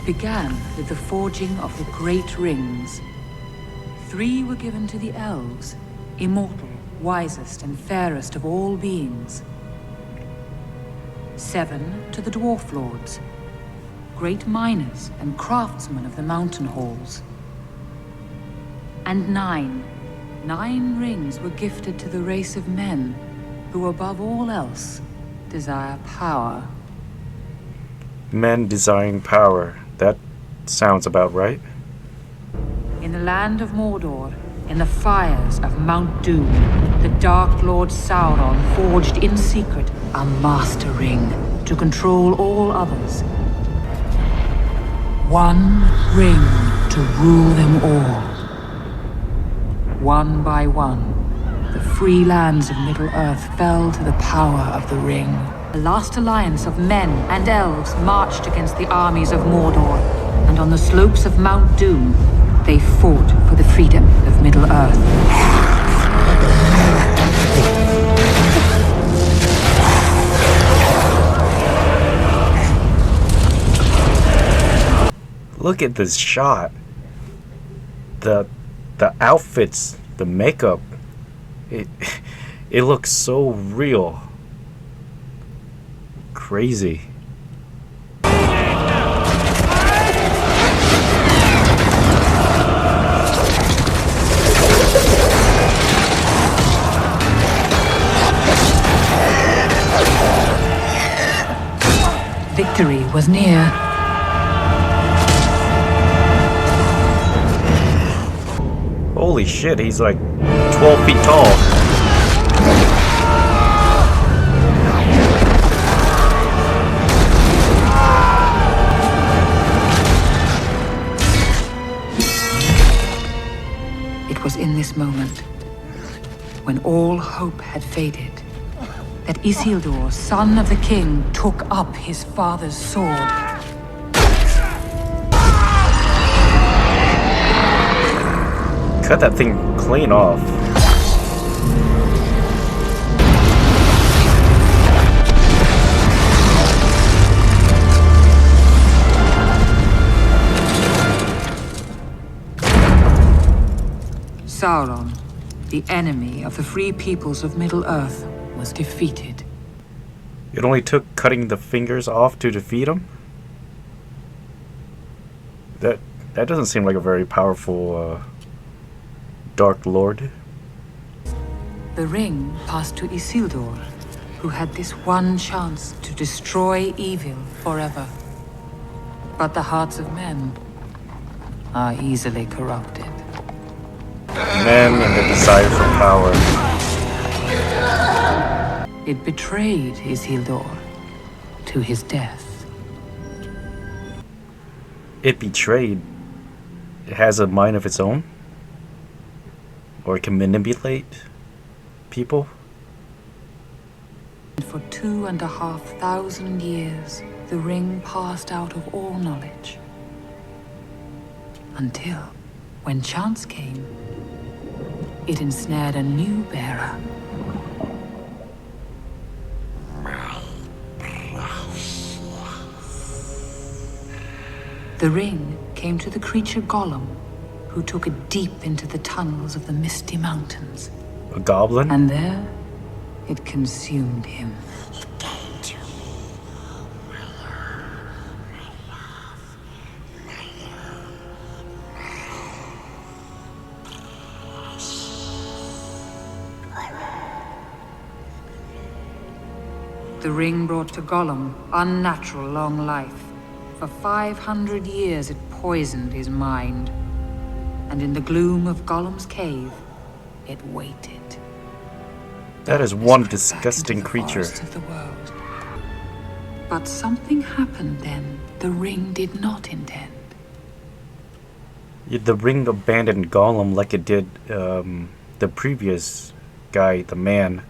began with the forging of the great rings. 3 were given to the elves, immortal, wisest and fairest of all beings. 7 to the dwarf lords, great miners and craftsmen of the mountain halls. And 9 rings were gifted to the race of men who above all else desire power. Men desiring power. That sounds about right. In the land of Mordor, in the fires of Mount Doom, the Dark Lord Sauron forged in secret a master ring to control all others. 1 ring to rule them all. One by one, the free lands of Middle-earth fell to the power of the ring. The last alliance of men and elves marched against the armies of Mordor, and on the slopes of Mount Doom, they fought for the freedom of Middle-earth. Look at this shot. The outfits, the makeup, it looks so real. Crazy. Victory was near. Holy shit, he's like 12 feet tall. It was in this moment, when all hope had faded, that Isildur, son of the king, took up his father's sword. Cut that thing clean off. Sauron, the enemy of the free peoples of Middle-earth, was defeated. It only took cutting the fingers off to defeat him? That doesn't seem like a very powerful Dark Lord. The ring passed to Isildur, who had this one chance to destroy evil forever. But the hearts of men are easily corrupted. Men and their desire for power. It betrayed Isildur to his death. It betrayed. It has a mind of its own? Or it can manipulate people? For 2,500 years, the ring passed out of all knowledge. Until, when chance came, it ensnared a new bearer. The ring came to the creature Gollum, who took it deep into the tunnels of the misty mountains. A goblin? And there, it consumed him. The ring brought to Gollum unnatural long life. For 500 years it poisoned his mind. And in the gloom of Gollum's cave, it waited. That is one disgusting creature. Of the world. But something happened then the ring did not intend. The ring abandoned Gollum like it did the previous guy, the man.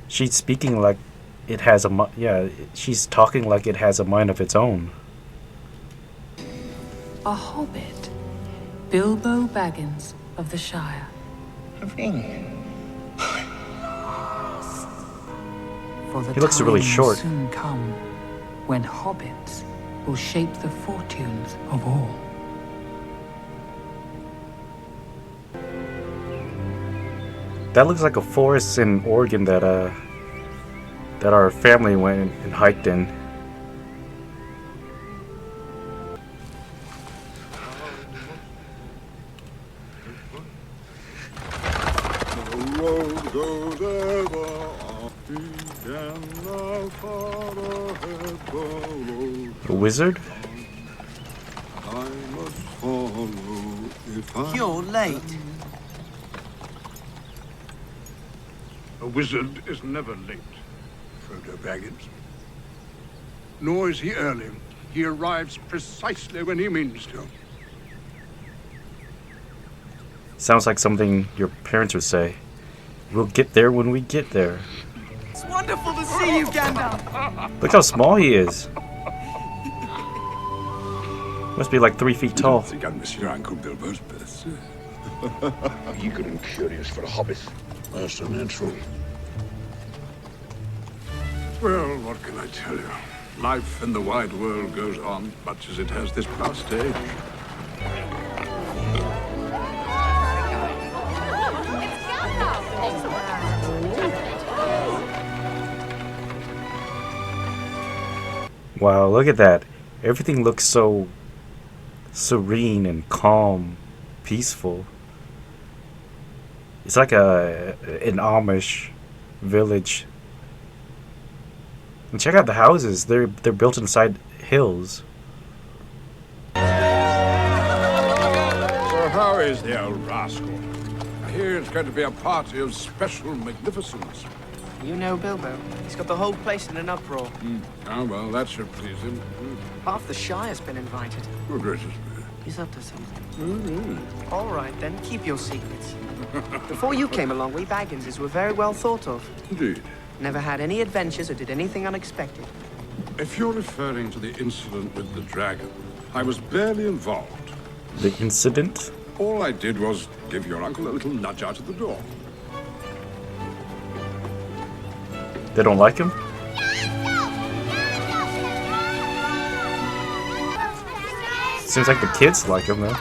She's speaking like it has a she's talking like it has a mind of its own. A hobbit, Bilbo Baggins of the Shire. A ring. For the He looks really time will short. soon come when hobbits will shape the fortunes of all. That looks like a forest in Oregon that our family went and hiked in. A wizard? You're late. A wizard is never late, Frodo Baggins. Nor is he early. He arrives precisely when he means to. Sounds like something your parents would say. We'll get there when we get there. It's wonderful to see you, Gandalf. Look how small he is. Must be like 3 feet tall. I think I miss your Uncle Bilbo's birth, sir. Eager and curious for a hobbit. That's so natural. Well, what can I tell you? Life in the wide world goes on much as it has this past age. Wow, look at that. Everything looks so serene and calm, peaceful. It's like an Amish village. And check out the houses. They're built inside hills. So how is the old rascal? I hear it's going to be a party of special magnificence. You know Bilbo. He's got the whole place in an uproar. Oh, well, that should please him. Half the Shire's been invited. Good gracious me. He's up to something. All right, then. Keep your secrets. Before you came along, we Bagginses were very well thought of. Indeed. Never had any adventures or did anything unexpected. If you're referring to the incident with the dragon, I was barely involved. The incident? All I did was give your uncle a little nudge out of the door. They don't like him? Seems like the kids like him, though.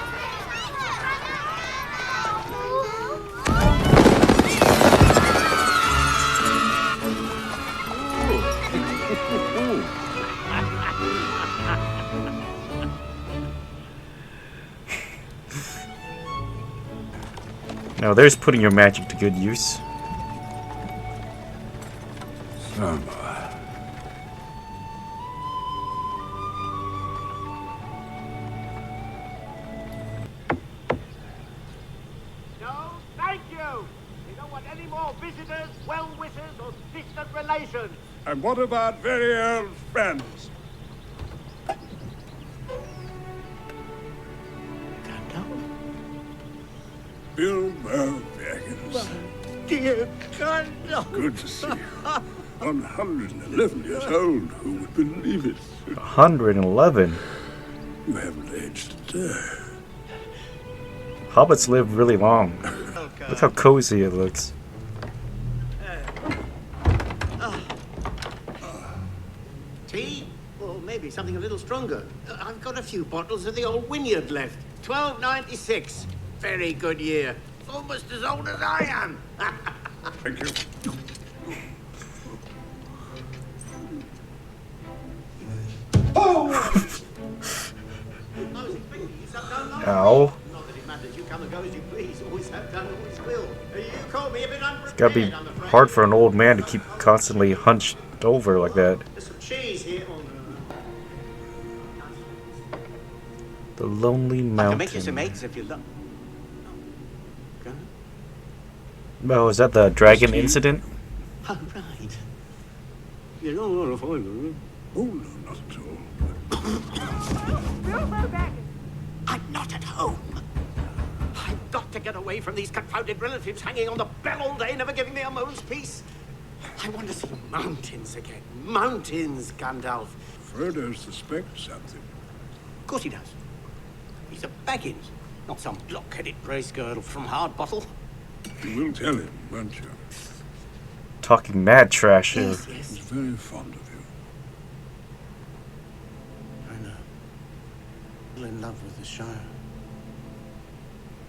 Now there's putting your magic to good use. No, thank you! We don't want any more visitors, well-wishers, or distant relations. And what about very old friends? Bilbo Baggins. Dear Gandalf! Good to see you. 111 years old. Who would believe it? 111. You haven't aged a day. Hobbits live really long. Look how cozy it looks. Tea? Or maybe something a little stronger. I've got a few bottles of the old Wynyard left. 1296. Very good year. Almost as old as I am. Thank you. Ow. Not that it matters. You come and go as you please. Always have done, always will. You call me a bit unprepared. It's gotta be I'm afraid. hard for an old man to keep constantly hunched over like that. There's some cheese here. The Lonely I can Mountain. make you some eggs if you love. Oh, is that the dragon incident? Oh, right. You don't want to find them. Oh, no, not at all. Bilbo Baggins! I'm not at home. I've got to get away from these confounded relatives hanging on the bell all day, never giving me a moment's peace. I want to see mountains again. Mountains, Gandalf. Frodo suspects something. Of course he does. He's a Baggins, not some block-headed brace girl from Hardbottle. You will tell him, won't you? Talking mad trash here. Yes, yes. He's very fond of you. in love with the Shire.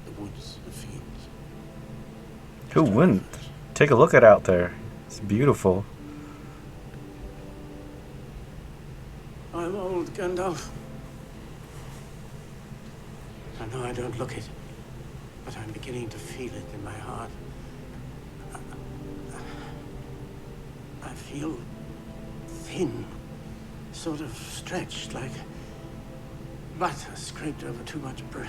The woods, the fields. Who wouldn't? Take a look at out there. It's beautiful. I'm old, Gandalf. I know I don't look it, but I'm beginning to feel it in my heart. I feel thin, sort of stretched, like butter scraped over too much bread.